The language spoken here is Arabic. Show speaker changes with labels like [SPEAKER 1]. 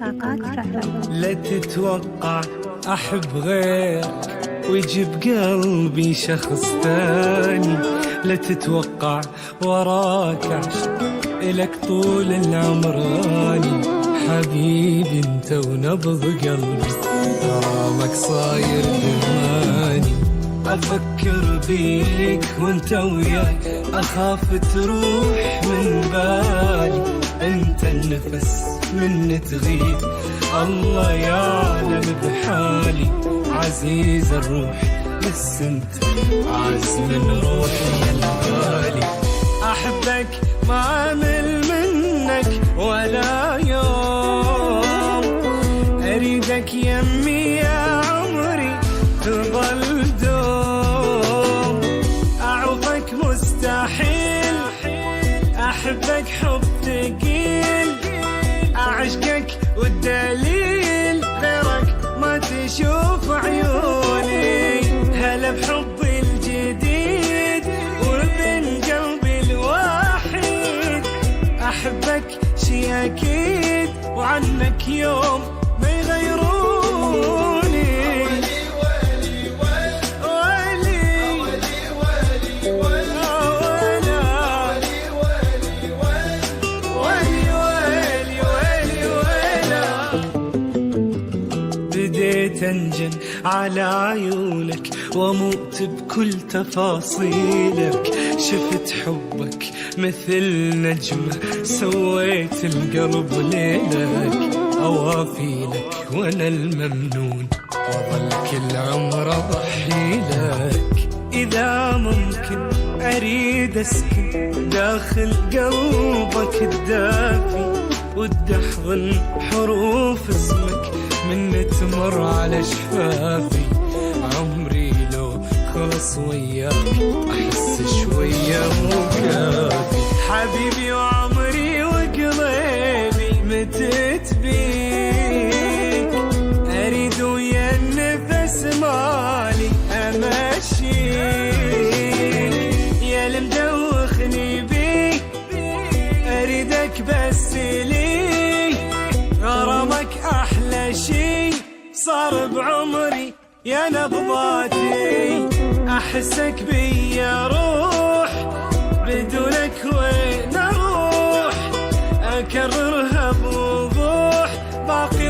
[SPEAKER 1] طاقات فعلا.
[SPEAKER 2] لا تتوقع أحب غيرك ويجي بقلبي شخص ثاني، لا تتوقع وراك عشق إلك طول العمر غالي. حبيبي انت ونبض قلبي غرامك صاير دماني. أفكر بيك وانت وياك أخاف تروح من بالي. انت النفس من تغيب الله يعلم بحالي. عزيز الروح بس انت عز من روحي الغالي. أحبك ما أمل منك ولا يوم، أريدك يمي يا عمري تظل دوم. أعوفك مستحيل أحبك حب ثقيل، أعشقك والدليل غيرك ما تشوف عيوني. هلا بحبي الجديد وبين قلبي الوحيد. أحبك شي أكيد وعنك يوم ما يغيروني. بديت أنجن على عيونك وأموت بكل تفاصيلك. شفت حبك مثل نجمة سويت القلب ليلك. أوافي لك وأنا الممنون وظل كل عمر أضحي لك. إذا ممكن أريد أسكن داخل قلبك الدافي، ودي أحضن حروف اسمك من تمر على شفافي. عمري لو خلص وياك أحس شوية مو كافي. حبيبي وعمري وقلبي متت بيك، أريد ويا النفس مالي أمشيك. يا المدوخني بيك أريدك بس لي، غرامك أحلى شي صار بعمري يا نبضاتي. أحسك بيا روح بدونك وين أروح، أكررها بوضوح باقي